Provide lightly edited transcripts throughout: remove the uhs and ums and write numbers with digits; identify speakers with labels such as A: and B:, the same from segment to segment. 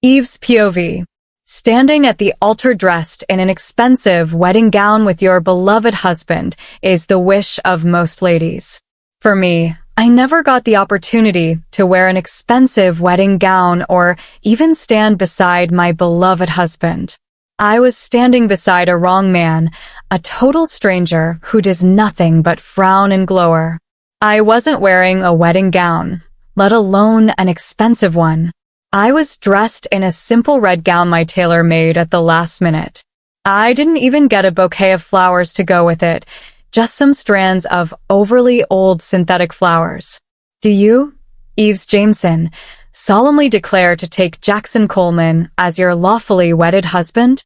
A: Eve's POV. Standing at the altar dressed in an expensive wedding gown with your beloved husband is the wish of most ladies. For me, I never got the opportunity to wear an expensive wedding gown or even stand beside my beloved husband. I was standing beside a wrong man, a total stranger who does nothing but frown and glower. I wasn't wearing a wedding gown, let alone an expensive one. I was dressed in a simple red gown my tailor made at the last minute. I didn't even get a bouquet of flowers to go with it, just some strands of overly old synthetic flowers. Do you, Eves Jameson, solemnly declare to take Jackson Coleman as your lawfully wedded husband?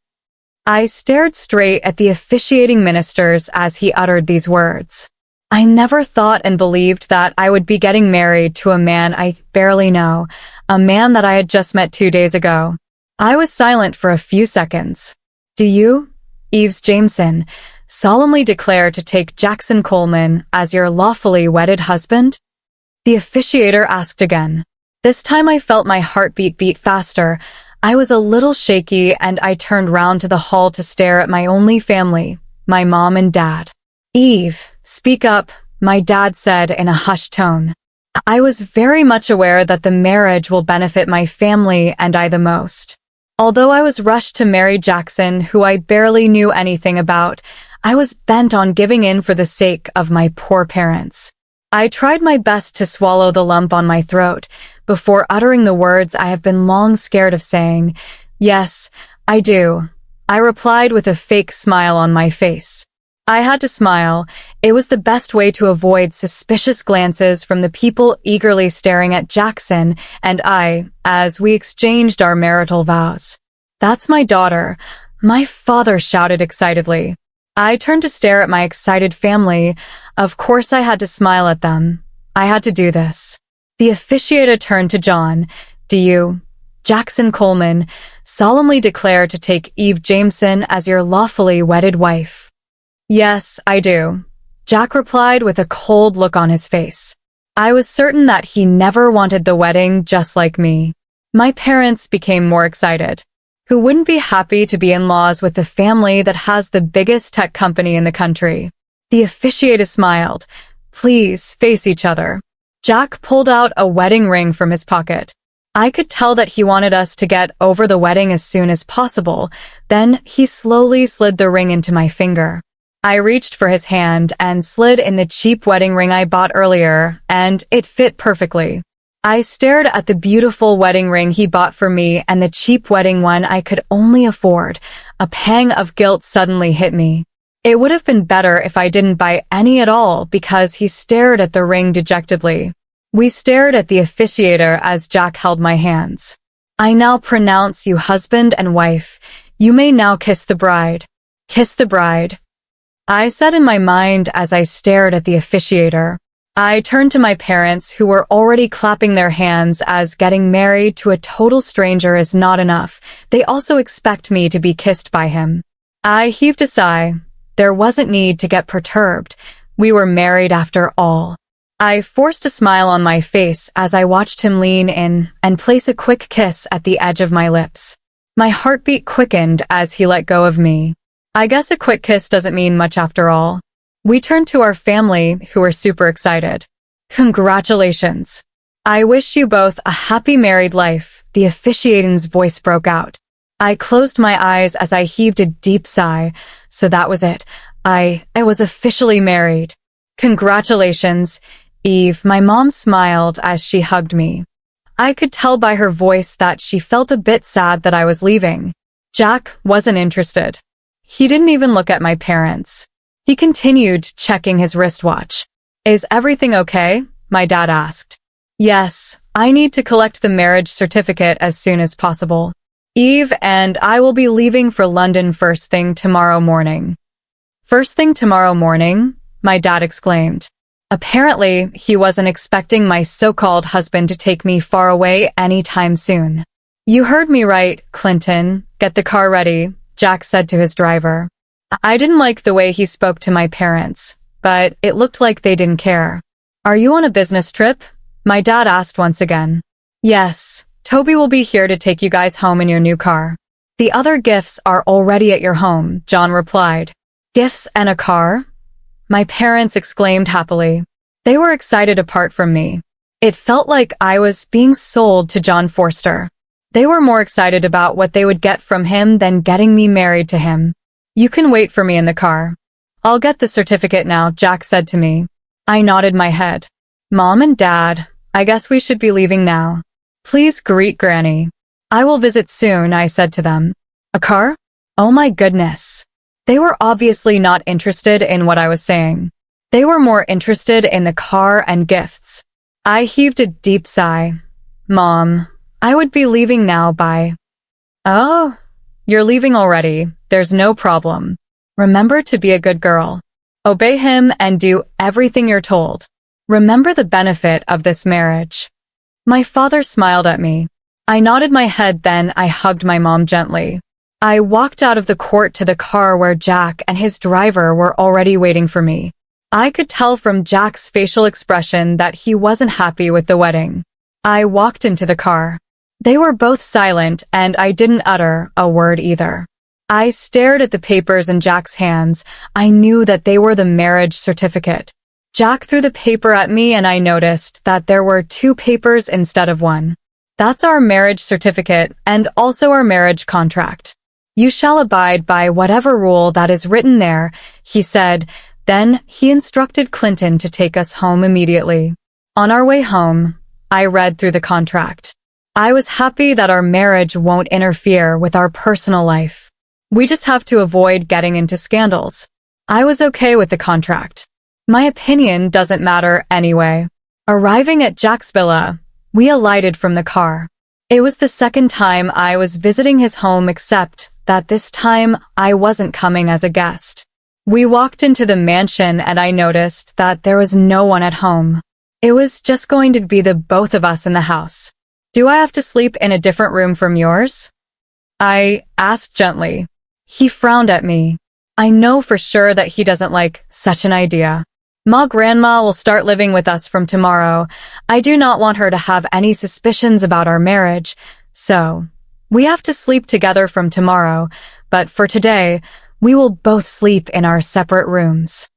A: I stared straight at the officiating ministers as he uttered these words. I never thought and believed that I would be getting married to a man I barely know, a man that I had just met 2 days ago. I was silent for a few seconds. Do you, Eves Jameson, solemnly declare to take Jackson Coleman as your lawfully wedded husband? The officiator asked again. This time I felt my heartbeat beat faster. I was a little shaky and I turned round to the hall to stare at my only family, my mom and dad. Eve, speak up, my dad said in a hushed tone. I was very much aware that the marriage will benefit my family and I the most. Although I was rushed to marry Jackson, who I barely knew anything about, I was bent on giving in for the sake of my poor parents. I tried my best to swallow the lump on my throat before uttering the words I have been long scared of saying. Yes, I do. I replied with a fake smile on my face. I had to smile. It was the best way to avoid suspicious glances from the people eagerly staring at Jackson and I as we exchanged our marital vows. That's my daughter, my father shouted excitedly. I turned to stare at my excited family. Of course I had to smile at them. I had to do this. The officiator turned to John. Do you, Jackson Coleman, solemnly declare to take Eve Jameson as your lawfully wedded wife? Yes, I do, Jack replied with a cold look on his face. I was certain that he never wanted the wedding just like me. My parents became more excited. Who wouldn't be happy to be in-laws with the family that has the biggest tech company in the country? The officiator smiled. Please face each other. Jack pulled out a wedding ring from his pocket. I could tell that he wanted us to get over the wedding as soon as possible. Then he slowly slid the ring into my finger. I reached for his hand and slid in the cheap wedding ring I bought earlier, and it fit perfectly. I stared at the beautiful wedding ring he bought for me and the cheap wedding one I could only afford. A pang of guilt suddenly hit me. It would have been better if I didn't buy any at all because he stared at the ring dejectedly. We stared at the officiator as Jack held my hands. I now pronounce you husband and wife. You may now kiss the bride. Kiss the bride. I said in my mind as I stared at the officiator. I turned to my parents who were already clapping their hands as getting married to a total stranger is not enough. They also expect me to be kissed by him. I heaved a sigh. There wasn't need to get perturbed. We were married after all. I forced a smile on my face as I watched him lean in and place a quick kiss at the edge of my lips. My heartbeat quickened as he let go of me. I guess a quick kiss doesn't mean much after all. We turned to our family, who were super excited. Congratulations. I wish you both a happy married life, the officiating's voice broke out. I closed my eyes as I heaved a deep sigh. So that was it. I was officially married. Congratulations, Eve. My mom smiled as she hugged me. I could tell by her voice that she felt a bit sad that I was leaving. Jack wasn't interested. He didn't even look at my parents. He continued checking his wristwatch. Is everything okay? My dad asked. Yes, I need to collect the marriage certificate as soon as possible. Eve and I will be leaving for London first thing tomorrow morning. First thing tomorrow morning? My dad exclaimed. Apparently, he wasn't expecting my so-called husband to take me far away anytime soon. You heard me right, Clinton. Get the car ready, Jack said to his driver. I didn't like the way he spoke to my parents, but it looked like they didn't care. Are you on a business trip? My dad asked once again. Yes, Toby will be here to take you guys home in your new car. The other gifts are already at your home, John replied. Gifts and a car? My parents exclaimed happily. They were excited apart from me. It felt like I was being sold to John Forster. They were more excited about what they would get from him than getting me married to him. You can wait for me in the car. I'll get the certificate now, Jack said to me. I nodded my head. Mom and Dad, I guess we should be leaving now. Please greet Granny. I will visit soon, I said to them. A car? Oh my goodness. They were obviously not interested in what I was saying. They were more interested in the car and gifts. I heaved a deep sigh. Mom, I would be leaving now by... Oh, you're leaving already. There's no problem. Remember to be a good girl. Obey him and do everything you're told. Remember the benefit of this marriage. My father smiled at me. I nodded my head, then I hugged my mom gently. I walked out of the court to the car where Jack and his driver were already waiting for me. I could tell from Jack's facial expression that he wasn't happy with the wedding. I walked into the car. They were both silent, and I didn't utter a word either. I stared at the papers in Jack's hands. I knew that they were the marriage certificate. Jack threw the paper at me, and I noticed that there were 2 papers instead of 1. That's our marriage certificate and also our marriage contract. You shall abide by whatever rule that is written there, he said. Then he instructed Clinton to take us home immediately. On our way home, I read through the contract. I was happy that our marriage won't interfere with our personal life. We just have to avoid getting into scandals. I was okay with the contract. My opinion doesn't matter anyway. Arriving at Jack's villa, we alighted from the car. It was the second time I was visiting his home, except that this time I wasn't coming as a guest. We walked into the mansion and I noticed that there was no one at home. It was just going to be the both of us in the house. Do I have to sleep in a different room from yours? I asked gently. He frowned at me. I know for sure that he doesn't like such an idea. Ma Grandma will start living with us from tomorrow. I do not want her to have any suspicions about our marriage, so we have to sleep together from tomorrow, but for today, we will both sleep in our separate rooms.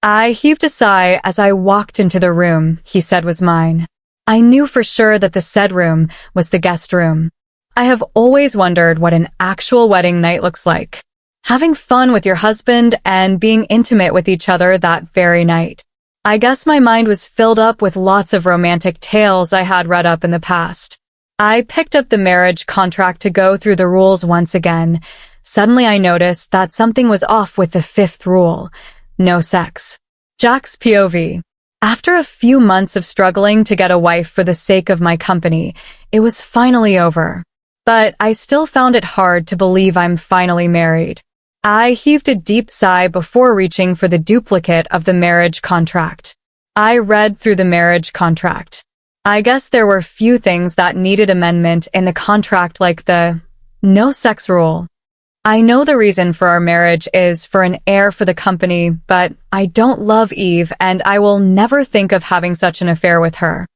A: I heaved a sigh as I walked into the room he said was mine. I knew for sure that the said room was the guest room. I have always wondered what an actual wedding night looks like. Having fun with your husband and being intimate with each other that very night. I guess my mind was filled up with lots of romantic tales I had read up in the past. I picked up the marriage contract to go through the rules once again. Suddenly I noticed that something was off with the 5th rule. No sex. Jack's POV. After a few months of struggling to get a wife for the sake of my company, it was finally over. But I still found it hard to believe I'm finally married. I heaved a deep sigh before reaching for the duplicate of the marriage contract. I read through the marriage contract. I guess there were few things that needed amendment in the contract, like the no sex rule. I know the reason for our marriage is for an heir for the company, but I don't love Eve and I will never think of having such an affair with her.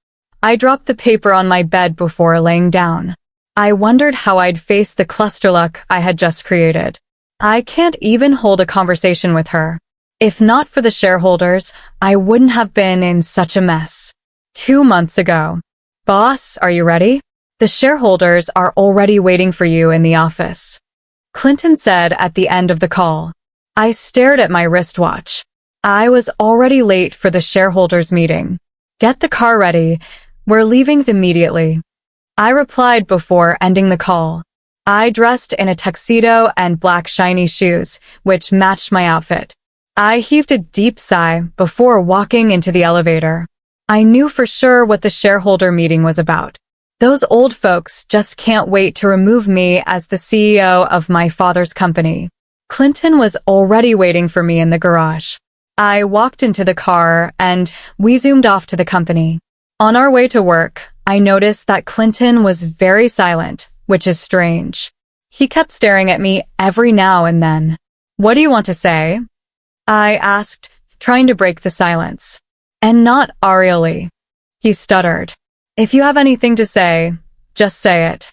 A: I dropped the paper on my bed before laying down. I wondered how I'd face the clusterluck I had just created. I can't even hold a conversation with her. If not for the shareholders, I wouldn't have been in such a mess. 2 months ago. Boss, are you ready? The shareholders are already waiting for you in the office. Clinton said at the end of the call. I stared at my wristwatch. I was already late for the shareholders meeting. Get the car ready. We're leaving immediately. I replied before ending the call. I dressed in a tuxedo and black shiny shoes, which matched my outfit. I heaved a deep sigh before walking into the elevator. I knew for sure what the shareholder meeting was about. Those old folks just can't wait to remove me as the CEO of my father's company. Clinton was already waiting for me in the garage. I walked into the car and we zoomed off to the company. On our way to work, I noticed that Clinton was very silent, which is strange. He kept staring at me every now and then. What do you want to say? I asked, trying to break the silence. And not aurially. He stuttered. If you have anything to say, Just say it.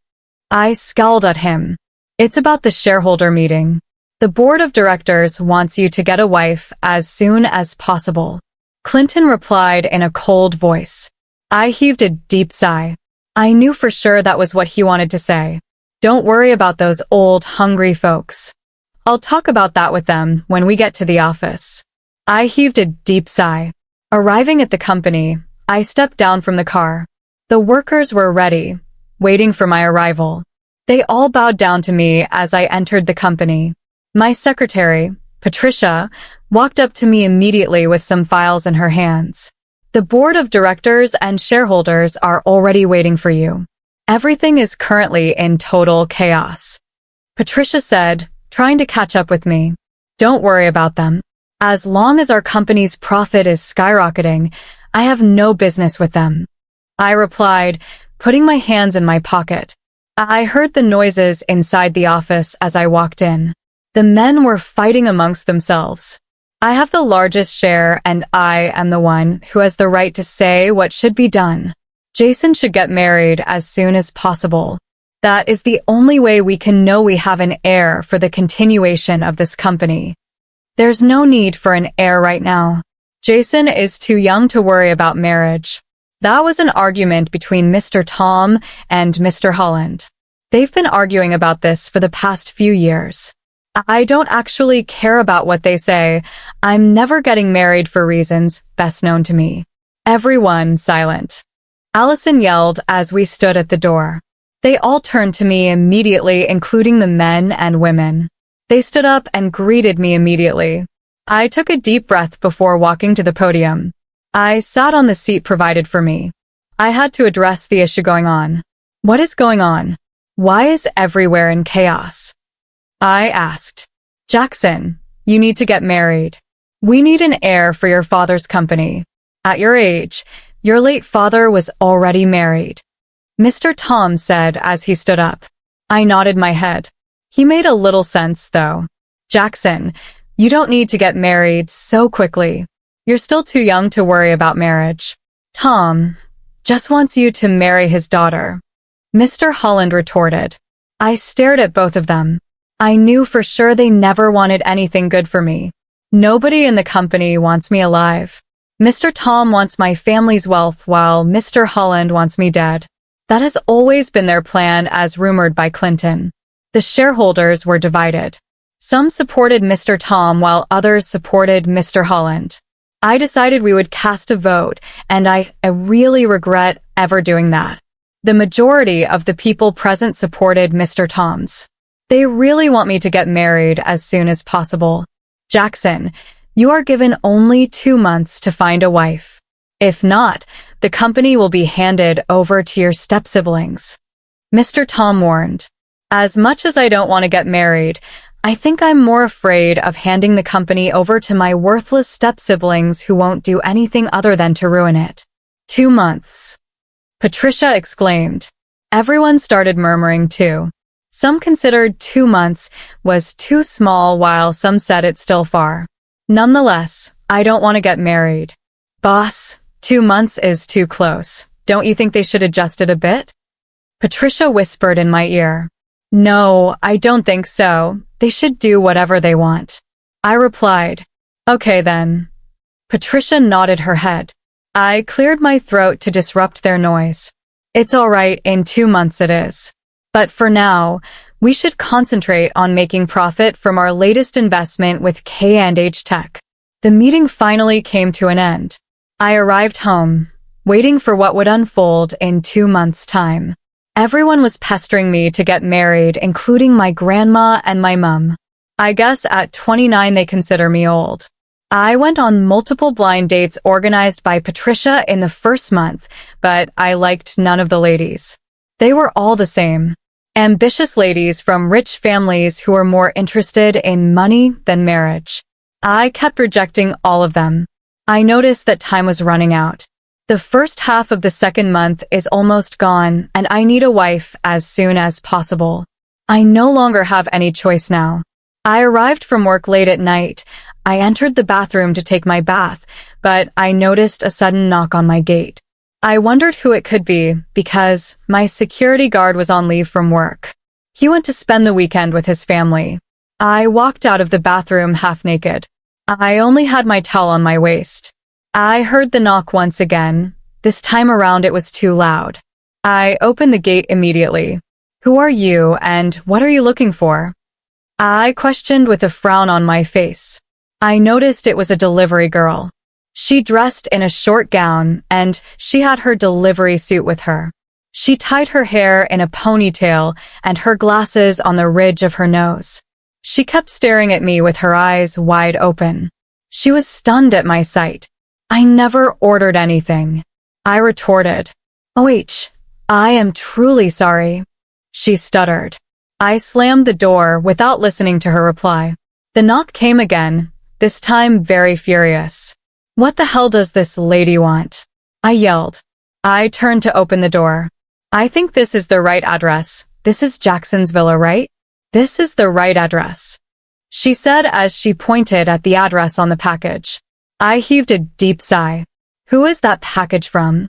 A: I scowled at him. It's about the shareholder meeting. The board of directors wants you to get a wife as soon as possible. Clinton replied in a cold voice. I heaved a deep sigh. I knew for sure that was what he wanted to say. Don't worry about those old, hungry folks. I'll talk about that with them when we get to the office. I heaved a deep sigh. Arriving at the company, I stepped down from the car. The workers were ready, waiting for my arrival. They all bowed down to me as I entered the company. My secretary, Patricia, walked up to me immediately with some files in her hands. The board of directors and shareholders are already waiting for you. Everything is currently in total chaos. Patricia said, trying to catch up with me. Don't worry about them. As long as our company's profit is skyrocketing, I have no business with them. I replied, putting my hands in my pocket. I heard the noises inside the office as I walked in. The men were fighting amongst themselves. I have the largest share and I am the one who has the right to say what should be done. Jason should get married as soon as possible. That is the only way we can know we have an heir for the continuation of this company. There's no need for an heir right now. Jason is too young to worry about marriage. That was an argument between Mr. Tom and Mr. Holland. They've been arguing about this for the past few years. I don't actually care about what they say. I'm never getting married for reasons best known to me. Everyone silent. Allison yelled as we stood at the door. They all turned to me immediately, including the men and women. They stood up and greeted me immediately. I took a deep breath before walking to the podium. I sat on the seat provided for me. I had to address the issue going on. What is going on? Why is everywhere in chaos? I asked. Jackson, you need to get married. We need an heir for your father's company. At your age, your late father was already married. Mr. Tom said as he stood up. I nodded my head. He made a little sense, though. Jackson, you don't need to get married so quickly. You're still too young to worry about marriage. Tom just wants you to marry his daughter. Mr. Holland retorted. I stared at both of them. I knew for sure they never wanted anything good for me. Nobody in the company wants me alive. Mr. Tom wants my family's wealth while Mr. Holland wants me dead. That has always been their plan as rumored by Clinton. The shareholders were divided. Some supported Mr. Tom while others supported Mr. Holland. I decided we would cast a vote, and I really regret ever doing that. The majority of the people present supported Mr. Tom's. They really want me to get married as soon as possible. Jackson, you are given only 2 months to find a wife. If not, the company will be handed over to your step-siblings. Mr. Tom warned. As much as I don't want to get married, I think I'm more afraid of handing the company over to my worthless step-siblings who won't do anything other than to ruin it. 2 months. Patricia exclaimed. Everyone started murmuring too. Some considered 2 months was too small while some said it's still far. Nonetheless, I don't want to get married. Boss, 2 months is too close. Don't you think they should adjust it a bit? Patricia whispered in my ear. No, I don't think so. They should do whatever they want. I replied. Okay then. Patricia nodded her head. I cleared my throat to disrupt their noise. It's all right, in 2 months it is. But for now, we should concentrate on making profit from our latest investment with K&H Tech. The meeting finally came to an end. I arrived home, waiting for what would unfold in 2 months' time. Everyone was pestering me to get married, including my grandma and my mum. I guess at 29 they consider me old. I went on multiple blind dates organized by Patricia in the first month, but I liked none of the ladies. They were all the same. Ambitious ladies from rich families who were more interested in money than marriage. I kept rejecting all of them. I noticed that time was running out. The first half of the second month is almost gone, and I need a wife as soon as possible. I no longer have any choice now. I arrived from work late at night. I entered the bathroom to take my bath, but I noticed a sudden knock on my gate. I wondered who it could be because my security guard was on leave from work. He went to spend the weekend with his family. I walked out of the bathroom half naked. I only had my towel on my waist. I heard the knock once again. This time around it was too loud. I opened the gate immediately. Who are you and what are you looking for? I questioned with a frown on my face. I noticed it was a delivery girl. She dressed in a short gown and she had her delivery suit with her. She tied her hair in a ponytail and her glasses on the ridge of her nose. She kept staring at me with her eyes wide open. She was stunned at my sight. I never ordered anything. I retorted. "OH, I am truly sorry." She stuttered. I slammed the door without listening to her reply. The knock came again, this time very furious. "What the hell does this lady want?" I yelled. I turned to open the door. "I think this is the right address. This is Jackson's villa, right?" "This is the right address," she said as she pointed at the address on the package. I heaved a deep sigh. "Who is that package from?"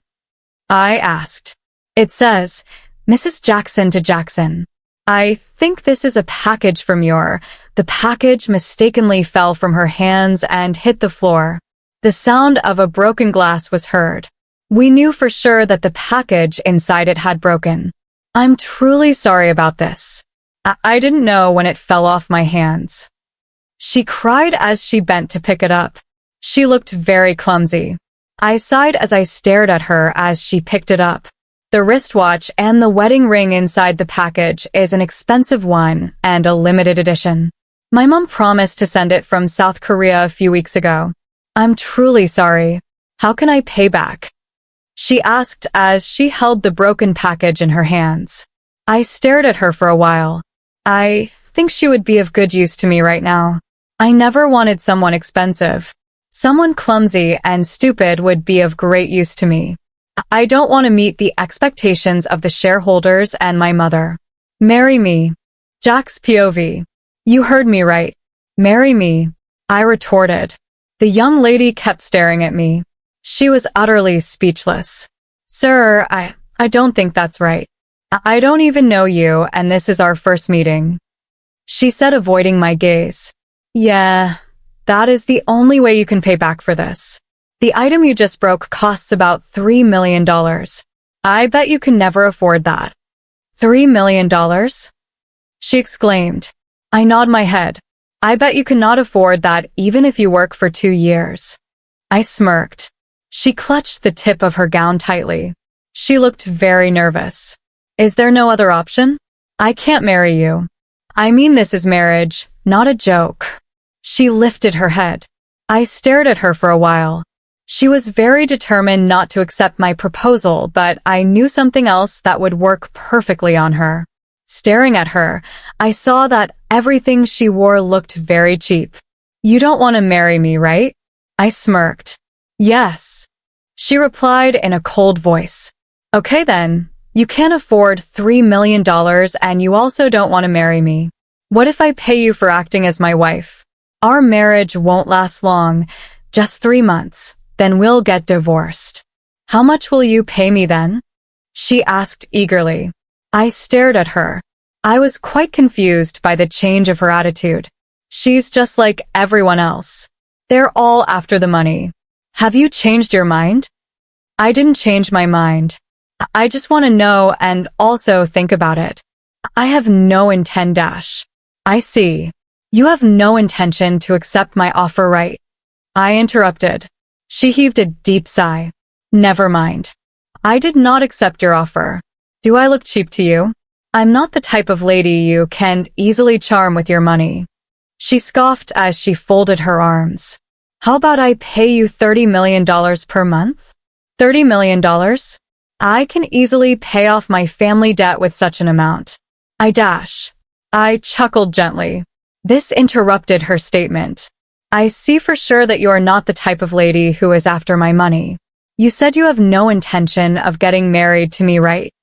A: I asked. "It says, Mrs. Jackson to Jackson." "I think this is a package from The package mistakenly fell from her hands and hit the floor. The sound of a broken glass was heard. We knew for sure that the package inside it had broken. "I'm truly sorry about this. I didn't know when it fell off my hands." She cried as she bent to pick it up. She looked very clumsy. I sighed as I stared at her as she picked it up. The wristwatch and the wedding ring inside the package is an expensive one and a limited edition. My mom promised to send it from South Korea a few weeks ago. "I'm truly sorry. How can I pay back?" she asked as she held the broken package in her hands. I stared at her for a while. I think she would be of good use to me right now. I never wanted someone expensive. Someone clumsy and stupid would be of great use to me. I don't want to meet the expectations of the shareholders and my mother. "Marry me." Jack's POV. "You heard me right. Marry me," I retorted. The young lady kept staring at me. She was utterly speechless. "Sir, I don't think that's right. I don't even know you, and this is our first meeting," she said, avoiding my gaze. "Yeah, that is the only way you can pay back for this. The item you just broke costs about $3 million. I bet you can never afford that." $3 million? She exclaimed. I nod my head. "I bet you cannot afford that even if you work for 2 years. I smirked. She clutched the tip of her gown tightly. She looked very nervous. "Is there no other option? I can't marry you. I mean, this is marriage, not a joke." She lifted her head. I stared at her for a while. She was very determined not to accept my proposal, but I knew something else that would work perfectly on her. Staring at her, I saw that everything she wore looked very cheap. "You don't want to marry me, right?" I smirked. "Yes," she replied in a cold voice. "Okay then, you can't afford $3 million and you also don't want to marry me. What if I pay you for acting as my wife? Our marriage won't last long, just 3 months, then we'll get divorced. How much will you pay me then?" she asked eagerly. I stared at her. I was quite confused by the change of her attitude. She's just like everyone else. They're all after the money. "Have you changed your mind?" "I didn't change my mind. I just want to know and also think about it. I have no intent dash." "I see. You have no intention to accept my offer, right?" I interrupted. She heaved a deep sigh. "Never mind. I did not accept your offer. Do I look cheap to you? I'm not the type of lady you can easily charm with your money." She scoffed as she folded her arms. "How about I pay you $30 million per month?" $30 million? I can easily pay off my family debt with such an amount. I chuckled gently. This interrupted her statement. "I see for sure that you are not the type of lady who is after my money. You said you have no intention of getting married to me, right?"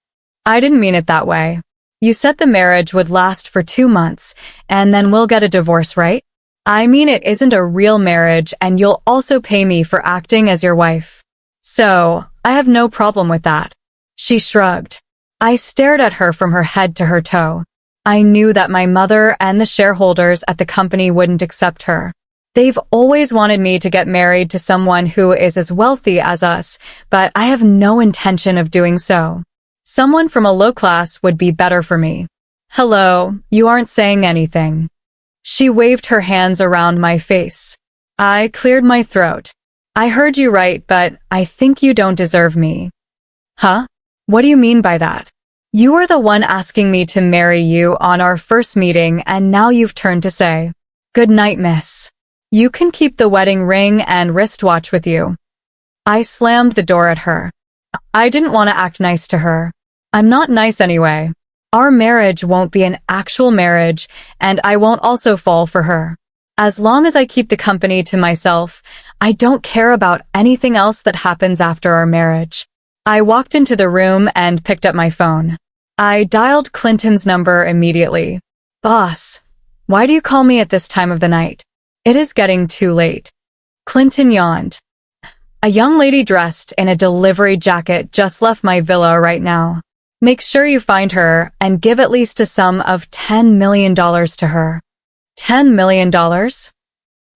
A: "I didn't mean it that way. You said the marriage would last for 2 months, and then we'll get a divorce, right? I mean, it isn't a real marriage, and you'll also pay me for acting as your wife. So, I have no problem with that. She shrugged. I stared at her from her head to her toe. I knew that my mother and the shareholders at the company wouldn't accept her. They've always wanted me to get married to someone who is as wealthy as us, but I have no intention of doing so. Someone from a low class would be better for me. Hello, you aren't saying anything. She waved her hands around my face. I cleared my throat. I heard you right, but I think you don't deserve me. Huh? What do you mean by that? You were the one asking me to marry you on our first meeting, and now you've turned to say, "Good night, miss. You can keep the wedding ring and wristwatch with you." I slammed the door at her. I didn't want to act nice to her. I'm not nice anyway. Our marriage won't be an actual marriage, and I won't also fall for her. As long as I keep the company to myself, I don't care about anything else that happens after our marriage. I walked into the room and picked up my phone. I dialed Clinton's number immediately. Boss, why do you call me at this time of the night? It is getting too late. Clinton yawned. A young lady dressed in a delivery jacket just left my villa right now. Make sure you find her and give at least a sum of $10 million to her. $10 million?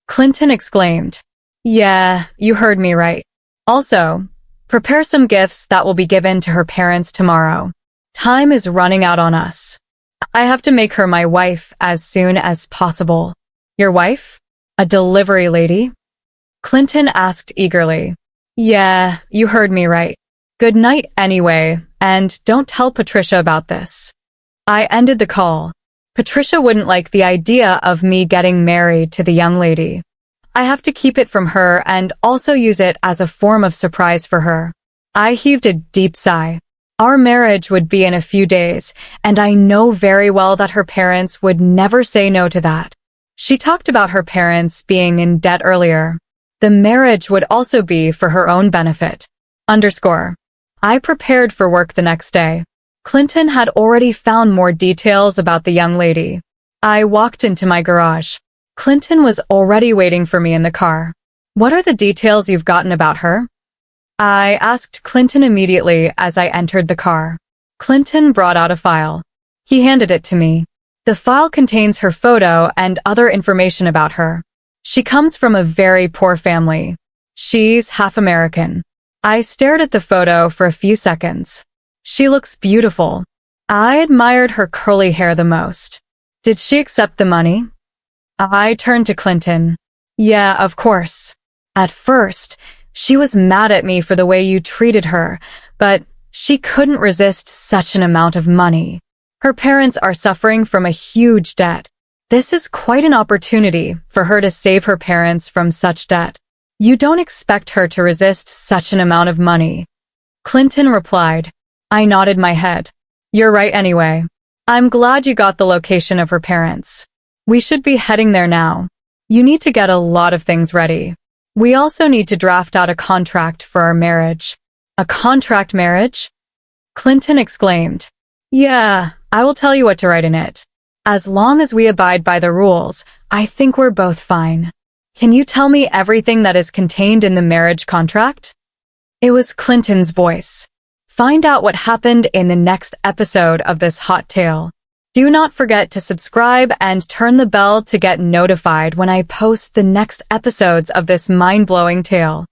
A: Clinton exclaimed. Yeah, you heard me right. Also, prepare some gifts that will be given to her parents tomorrow. Time is running out on us. I have to make her my wife as soon as possible. Your wife? A delivery lady? Clinton asked eagerly. Yeah, you heard me right. Good night anyway, and don't tell Patricia about this. I ended the call. Patricia wouldn't like the idea of me getting married to the young lady. I have to keep it from her and also use it as a form of surprise for her. I heaved a deep sigh. Our marriage would be in a few days, and I know very well that her parents would never say no to that. She talked about her parents being in debt earlier. The marriage would also be for her own benefit. I prepared for work the next day. Clinton had already found more details about the young lady. I walked into my garage. Clinton was already waiting for me in the car. What are the details you've gotten about her? I asked Clinton immediately as I entered the car. Clinton brought out a file. He handed it to me. The file contains her photo and other information about her. She comes from a very poor family. She's half American. I stared at the photo for a few seconds. She looks beautiful. I admired her curly hair the most. Did she accept the money? I turned to Clinton. Yeah, of course. At first, she was mad at me for the way you treated her, but she couldn't resist such an amount of money. Her parents are suffering from a huge debt. This is quite an opportunity for her to save her parents from such debt. You don't expect her to resist such an amount of money. Clinton replied. I nodded my head. You're right anyway. I'm glad you got the location of her parents. We should be heading there now. You need to get a lot of things ready. We also need to draft out a contract for our marriage. A contract marriage? Clinton exclaimed. Yeah, I will tell you what to write in it. As long as we abide by the rules, I think we're both fine. Can you tell me everything that is contained in the marriage contract? It was Clinton's voice. Find out what happened in the next episode of this hot tale. Do not forget to subscribe and turn the bell to get notified when I post the next episodes of this mind-blowing tale.